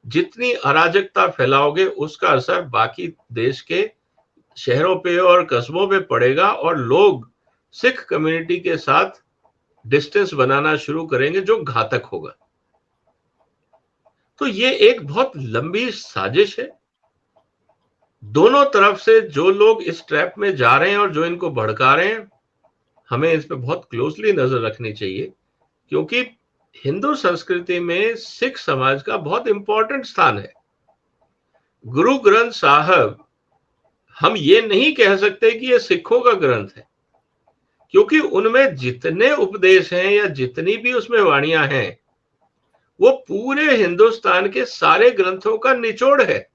जितनी अराजकता फैलाओगे, उसका असर बाकी देश के शहरों पे और कस्बों पे पड़ेगा, और लोग सिख कम्युनिटी के साथ डिस्टेंस बनाना शुरू करेंगे, जो घातक होगा। तो ये एक बहुत लंबी साजिश है। दोनों तरफ से जो लोग इस ट्रैप में जा रहे हैं और जो इनको भड़का रहे हैं, हमें इस पे बहुत क्लोजली नजर रखनी चाहिए, क्योंकि हिंदू संस्कृति में सिख समाज का बहुत इंपॉर्टेंट स्थान है। गुरु ग्रंथ साहब, हम ये नहीं कह सकते कि ये सिखों का ग्रंथ है, क्योंकि उनमें जितने उपदेश हैं या जितनी भी उसमें वाणियां हैं, वो पूरे हिंदुस्तान के सारे ग्रंथों का निचोड़ है।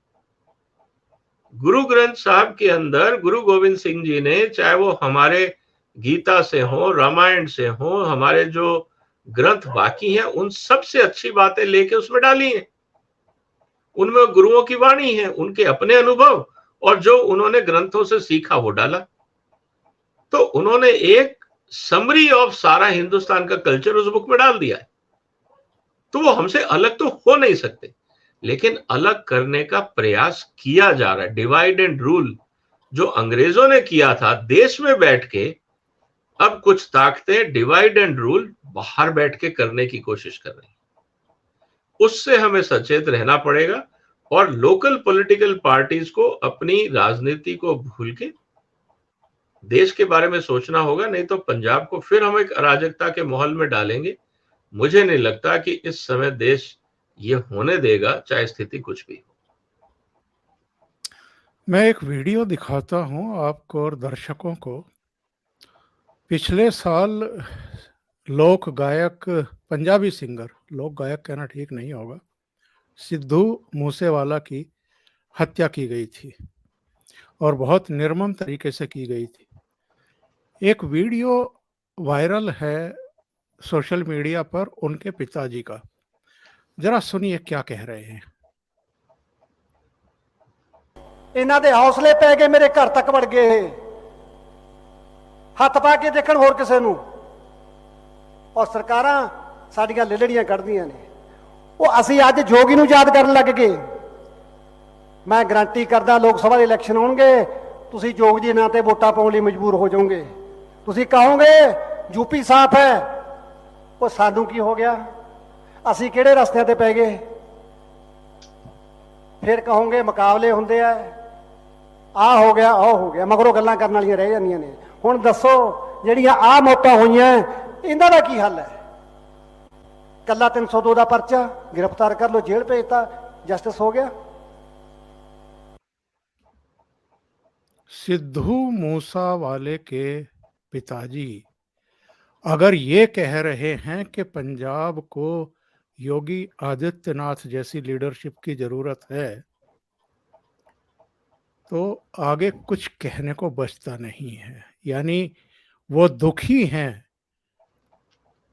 गुरु ग्रंथ साहब के अंदर गुरु गोविंद सिंह जी ने, चाहे वो हमारे गीता से हो, रामायण से हो, हमारे जो ग्रंथ बाकी हैं, उन सबसे अच्छी बातें लेके उसमें डाली हैं। उनमें गुरुओं की वाणी है, उनके अपने अनुभव, और जो उन्होंने ग्रंथों से सीखा वो डाला। तो उन्होंने एक समरी ऑफ सारा हिंदुस्तान का कल्चर उस बुक में डाल दिया है। तो वो हमसे अलग तो हो नहीं सकते, लेकिन अलग करने का प्रयास किया जा रहा है। डिवाइड एंड रूल जो अंग्रेजों ने किया था देश में बैठ के, अब कुछ ताकतें डिवाइड एंड रूल बाहर बैठ के करने की कोशिश कर रही हैं। उससे हमें सचेत रहना पड़ेगा, और लोकल पॉलिटिकल पार्टीज को अपनी राजनीति को भूल के देश के बारे में सोचना होगा, नहीं तो पंजाब को फिर हम एक अराजकता के माहौल में डालेंगे। मुझे नहीं लगता कि इस समय देश ये होने देगा, चाहे स्थिति कुछ भी हो। मैं एक वीडियो दिखाता हूं आपको और दर्शकों को। पिछले साल लोक गायक, पंजाबी सिंगर, लोक गायक कहना ठीक नहीं होगा, सिद्धू मूसेवाला की हत्या की गई थी, और बहुत निर्मम तरीके से की गई थी। एक वीडियो वायरल है सोशल मीडिया पर उनके पिताजी का। जरा सुनिए क्या कह रहे हैं। ਇਹਨਾਂ ਦੇ ਹੌਸਲੇ ਪੈ ਗਏ, ਮੇਰੇ ਘਰ ਤੱਕ ਵੜ ਗਏ, ਹੱਥ ਪਾ ਕੇ ਦੇਖਣ ਹੋਰ ਕਿਸੇ ਨੂੰ, ਔਰ ਸਰਕਾਰਾਂ ਸਾਡੀਆਂ ਲਿਲੜੀਆਂ ਕੱਢਦੀਆਂ ਨੇ। ਉਹ ਅਸੀਂ ਅੱਜ ਜੋਗੀ ਨੂੰ ਯਾਦ ਕਰਨ ਲੱਗ ਗਏ। ਮੈਂ ਗਰੰਟੀ ਕਰਦਾ ਲੋਕ ਸਭਾ ਦੇ ਇਲੈਕਸ਼ਨ ਆਉਣਗੇ, ਤੁਸੀਂ ਜੋਗ ਜੀ ਨਾਂ ਤੇ ਵੋਟਾਂ ਪਾਉਣ ਲਈ ਮਜਬੂਰ ਹੋ ਜਾਓਗੇ। ਤੁਸੀਂ ਕਹੋਗੇ ਯੂਪੀ ਸਾਫ਼ ਹੈ, ਉਹ ਸਾਨੂੰ ਕੀ ਹੋ ਗਿਆ, ਅਸੀਂ ਕਿਹੜੇ ਰਸਤਿਆਂ ਤੇ ਪੈ ਗਏ। ਫਿਰ ਕਹੋਗੇ ਮੁਕਾਬਲੇ ਹੁੰਦੇ ਆ, ਆ ਹੋ ਗਿਆ, ਉਹ ਹੋ ਗਿਆ, ਮਗਰੋਂ ਗੱਲਾਂ ਕਰਨ ਵਾਲੀਆਂ ਰਹਿ ਜਾਂਦੀਆਂ ਨੇ। ਹੁਣ ਦੱਸੋ ਜਿਹੜੀਆਂ ਆ ਮੌਤਾਂ ਹੋਈਆਂ ਇਹਨਾਂ ਦਾ ਕੀ ਹੱਲ ਹੈ? ਕੱਲਾ 302 ਦਾ ਪਰਚਾ, गिरफ्तार कर लो, जेल भेजता, जस्टिस हो गया। सिद्धू मूसावाले के पिताजी अगर ये कह रहे हैं कि पंजाब को योगी आदित्यनाथ जैसी लीडरशिप की जरूरत है, तो आगे कुछ कहने को बचता नहीं है। यानी वो दुखी हैं।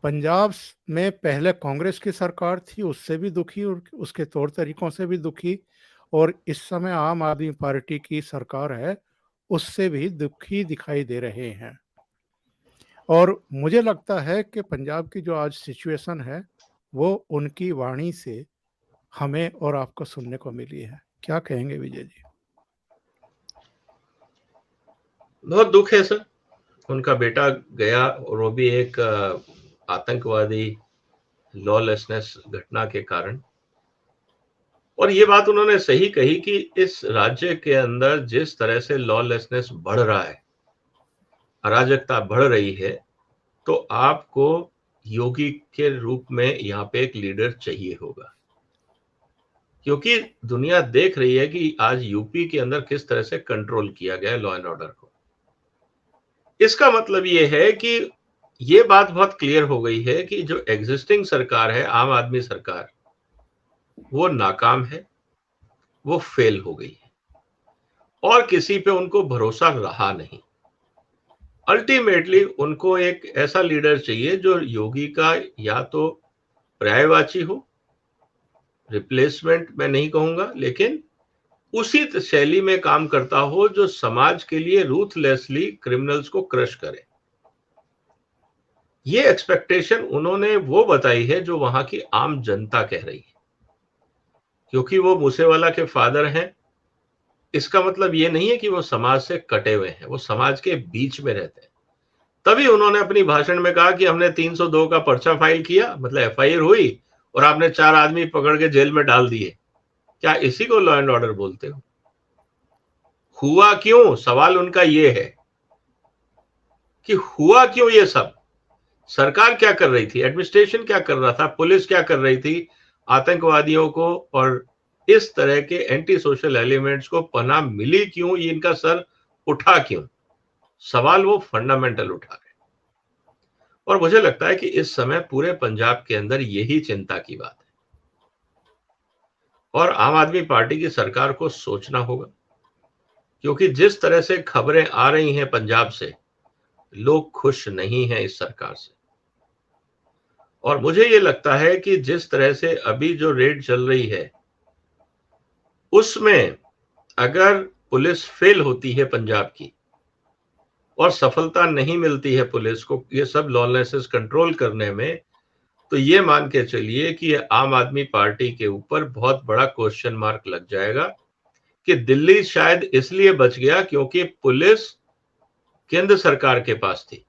पंजाब में पहले कांग्रेस की सरकार थी, उससे भी दुखी, और उसके तौर तरीकों से भी दुखी, और इस समय आम आदमी पार्टी की सरकार है, उससे भी दुखी दिखाई दे रहे हैं। और मुझे लगता है कि पंजाब की जो आज सिचुएशन है वो उनकी वाणी से हमें और आपको सुनने को मिली है। क्या कहेंगे विजय जी? बहुत दुख है सर, उनका बेटा गया और वो भी एक आतंकवादी लॉलेसनेस घटना के कारण। और ये बात उन्होंने सही कही कि इस राज्य के अंदर जिस तरह से लॉलेसनेस बढ़ रहा है, अराजकता बढ़ रही है, तो आपको योगी के रूप में यहाँ पे एक लीडर चाहिए होगा, क्योंकि दुनिया देख रही है कि आज यूपी के अंदर किस तरह से कंट्रोल किया गया है लॉ एंड ऑर्डर को। इसका मतलब ये है कि ये बात बहुत क्लियर हो गई है कि जो एग्जिस्टिंग सरकार है, आम आदमी सरकार, वो नाकाम है, वो फेल हो गई है और किसी पे उनको भरोसा रहा नहीं। अल्टीमेटली उनको एक ऐसा लीडर चाहिए जो योगी का या तो पर्यायवाची हो, रिप्लेसमेंट मैं नहीं कहूंगा, लेकिन उसी शैली में काम करता हो जो समाज के लिए रूथलेसली क्रिमिनल्स को क्रश करे। ये एक्सपेक्टेशन उन्होंने वो बताई है जो वहां की आम जनता कह रही है, क्योंकि वो मूसेवाला के फादर हैं। इसका मतलब ये नहीं है कि वो समाज से कटे हुए हैं, वो समाज के बीच में रहते हैं। तभी उन्होंने अपनी भाषण में कहा कि हमने 302 का पर्चा फाइल किया, मतलब एफआईआर हुई और आपने 4 आदमी पकड़ के जेल में डाल दिए। क्या इसी को लॉ एंड ऑर्डर बोलते हो? हुआ क्यों? सवाल उनका ये है कि हुआ क्यों ये सब? सरकार क्या कर रही थी, एडमिनिस्ट्रेशन क्या कर रहा था, पुलिस क्या कर रही थी? आतंकवादियों को और इस तरह के एंटी सोशल एलिमेंट्स को पनाह मिली क्यों? ये इनका सर उठा क्यों? सवाल वो फंडामेंटल उठा रहे। और मुझे लगता है कि इस समय पूरे पंजाब के अंदर यही चिंता की बात है और आम आदमी पार्टी की सरकार को सोचना होगा, क्योंकि जिस तरह से खबरें आ रही हैं पंजाब से, लोग खुश नहीं हैं इस सरकार से। और मुझे ये लगता है कि जिस तरह से अभी जो रेड चल रही है, उसमें अगर पुलिस फेल होती है पंजाब की और सफलता नहीं मिलती है पुलिस को ये सब लॉलेसनेस कंट्रोल करने में, तो ये मान के चलिए कि आम आदमी पार्टी के ऊपर बहुत बड़ा क्वेश्चन मार्क लग जाएगा कि दिल्ली शायद इसलिए बच गया क्योंकि पुलिस केंद्र सरकार के पास थी।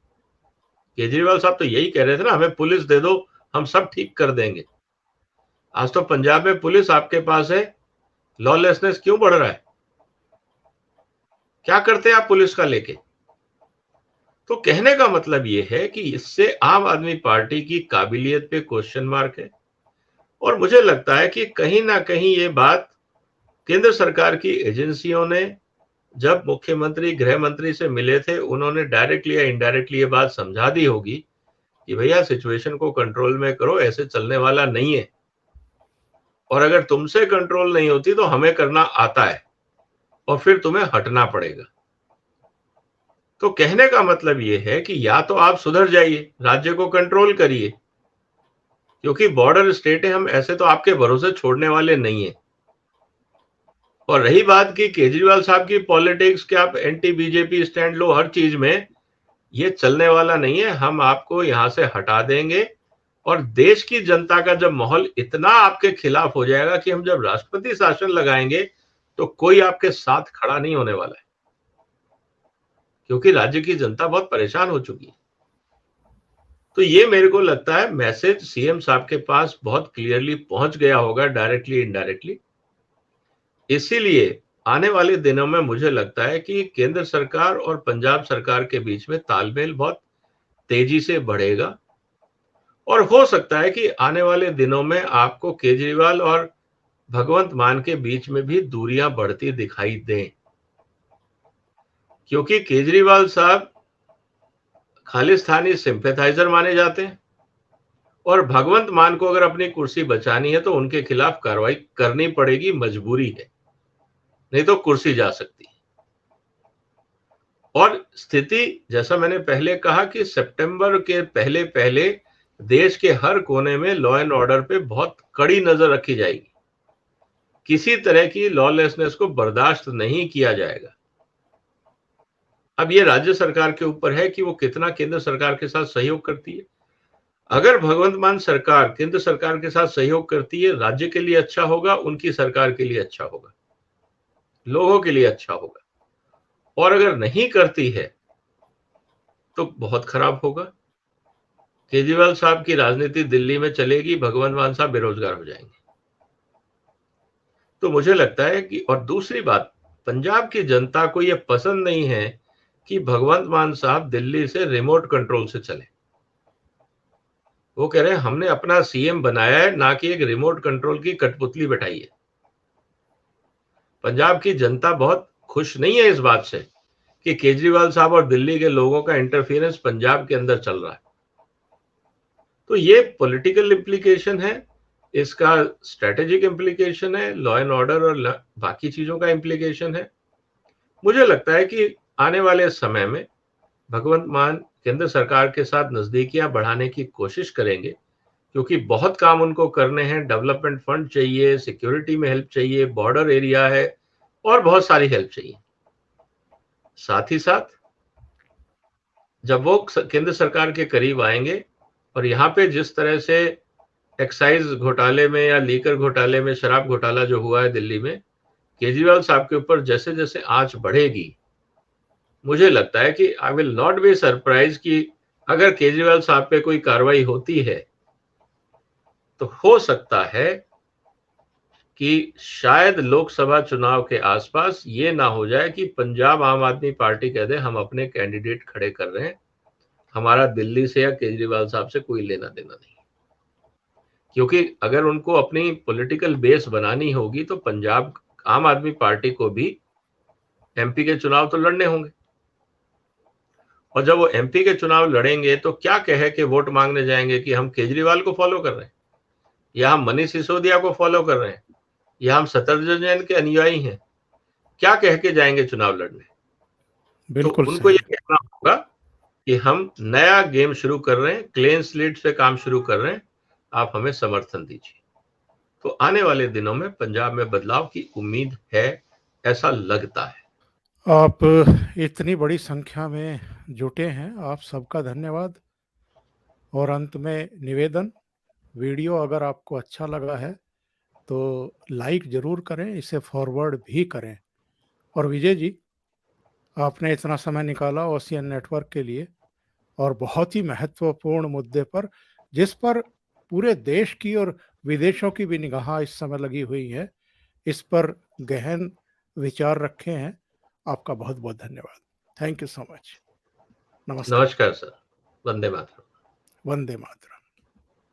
केजरीवाल साहब तो यही कह रहे थे ना, हमें पुलिस दे दो, हम सब ठीक कर देंगे। आज तो पंजाब में पुलिस आपके पास है, लॉलेसनेस क्यों बढ़ रहा है? क्या करते हैं आप पुलिस का लेके? तो कहने का मतलब ये है कि इससे आम आदमी पार्टी की काबिलियत पे क्वेश्चन मार्क है। और मुझे लगता है कि कहीं ना कहीं ये बात केंद्र सरकार की एजेंसियों ने, जब मुख्यमंत्री गृह मंत्री से मिले थे, उन्होंने डायरेक्टली या इनडायरेक्टली ये बात समझा दी होगी कि भैया सिचुएशन को कंट्रोल में करो, ऐसे चलने वाला नहीं है, और अगर तुमसे कंट्रोल नहीं होती तो हमें करना आता है और फिर तुम्हें हटना पड़ेगा। तो कहने का मतलब ये है कि या तो आप सुधर जाइए, राज्य को कंट्रोल करिए, क्योंकि बॉर्डर स्टेट है, हम ऐसे तो आपके भरोसे छोड़ने वाले नहीं है। और रही बात की केजरीवाल साहब की पॉलिटिक्स कि आप एंटी बीजेपी स्टैंड लो हर चीज में, ये चलने वाला नहीं है। हम आपको यहां से हटा देंगे और देश की जनता का जब माहौल इतना आपके खिलाफ हो जाएगा कि हम जब राष्ट्रपति शासन लगाएंगे तो कोई आपके साथ खड़ा नहीं होने वाला है, क्योंकि राज्य की जनता बहुत परेशान हो चुकी है। तो ये मेरे को लगता है मैसेज सीएम साहब के पास बहुत क्लियरली पहुंच गया होगा, डायरेक्टली इनडायरेक्टली। इसीलिए आने वाले दिनों में मुझे लगता है कि केंद्र सरकार और पंजाब सरकार के बीच में तालमेल बहुत तेजी से बढ़ेगा और हो सकता है कि आने वाले दिनों में आपको केजरीवाल और भगवंत मान के बीच में भी दूरियां बढ़ती दिखाई दें, क्योंकि केजरीवाल साहब खालिस्तानी सिंपैथाइजर माने जाते हैं और भगवंत मान को अगर अपनी कुर्सी बचानी है तो उनके खिलाफ कार्रवाई करनी पड़ेगी, मजबूरी है, नहीं तो कुर्सी जा सकती है। और स्थिति जैसा मैंने पहले कहा कि सितंबर के पहले पहले देश के हर कोने में लॉ एंड ऑर्डर पे बहुत कड़ी नजर रखी जाएगी, किसी तरह की लॉलेसनेस को बर्दाश्त नहीं किया जाएगा। अब ये राज्य सरकार के ऊपर है कि वो कितना केंद्र सरकार के साथ सहयोग करती है। अगर भगवंत मान सरकार केंद्र सरकार के साथ सहयोग करती है, राज्य के लिए अच्छा होगा, उनकी सरकार के लिए अच्छा होगा, लोगों के लिए अच्छा होगा। और अगर नहीं करती है तो बहुत खराब होगा। केजरीवाल साहब की राजनीति दिल्ली में चलेगी, भगवंत मान साहब बेरोजगार हो जाएंगे। तो मुझे लगता है कि, और दूसरी बात, पंजाब की जनता को यह पसंद नहीं है कि भगवंत मान साहब दिल्ली से रिमोट कंट्रोल से चले। वो कह रहे हैं हमने अपना सीएम बनाया है, ना कि एक रिमोट कंट्रोल की कठपुतली बैठाई है। पंजाब की जनता बहुत खुश नहीं है इस बात से कि केजरीवाल साहब और दिल्ली के लोगों का इंटरफेरेंस पंजाब के अंदर चल रहा है। तो ये पॉलिटिकल इम्प्लीकेशन है, इसका स्ट्रेटेजिक इम्प्लीकेशन है, लॉ एंड ऑर्डर और बाकी चीजों का इम्प्लीकेशन है। मुझे लगता है कि आने वाले समय में भगवंत मान केंद्र सरकार के साथ नजदीकियां बढ़ाने की कोशिश करेंगे, क्योंकि बहुत काम उनको करने हैं। डेवलपमेंट फंड चाहिए, सिक्योरिटी में हेल्प चाहिए, बॉर्डर एरिया है और बहुत सारी हेल्प चाहिए। साथ ही साथ जब वो केंद्र सरकार के करीब आएंगे और यहाँ पे जिस तरह से एक्साइज घोटाले में या लीकर घोटाले में, शराब घोटाला जो हुआ है दिल्ली में, केजरीवाल साहब के ऊपर जैसे जैसे आंच बढ़ेगी, मुझे लगता है कि I will not be surprise कि अगर केजरीवाल साहब पे कोई कार्रवाई होती है तो हो सकता है कि शायद लोकसभा चुनाव के आसपास ये ना हो जाए कि पंजाब आम आदमी पार्टी कह दे हम अपने कैंडिडेट खड़े कर रहे हैं, हमारा दिल्ली से या केजरीवाल साहब से कोई लेना देना नहीं। क्योंकि अगर उनको अपनी पॉलिटिकल बेस बनानी होगी तो पंजाब आम आदमी पार्टी को भी एमपी के चुनाव तो लड़ने होंगे, और जब वो एमपी के चुनाव लड़ेंगे तो क्या कहे कि वोट मांगने जाएंगे कि हम केजरीवाल को फॉलो कर रहे हैं, या हम मनीष सिसोदिया को फॉलो कर रहे हैं, या हम सत्येंद्र जैन के अनुयायी हैं, क्या कह के जाएंगे चुनाव लड़ने? बिल्कुल तो उनको ये सही। कहना होगा कि हम नया गेम शुरू कर रहे हैं, क्लीन स्लेट से काम शुरू कर रहे हैं, आप हमें समर्थन दीजिए। तो आने वाले दिनों में पंजाब में बदलाव की उम्मीद है, ऐसा लगता है। आप इतनी बड़ी संख्या में जुटे हैं, आप सबका धन्यवाद। और अंत में निवेदन, वीडियो अगर आपको अच्छा लगा है तो लाइक जरूर करें, इसे फॉरवर्ड भी करें। और विजय जी, आपने इतना समय निकाला ओशियन नेटवर्क के लिए, और बहुत ही महत्वपूर्ण मुद्दे पर, जिस पर पूरे देश की और विदेशों की भी निगाह इस समय लगी हुई है, इस पर गहन विचार रखे हैं। आपका बहुत बहुत धन्यवाद। Thank you so much. नमस्कार। नमस्कार सर। वंदे मातरम। वंदे मातरम।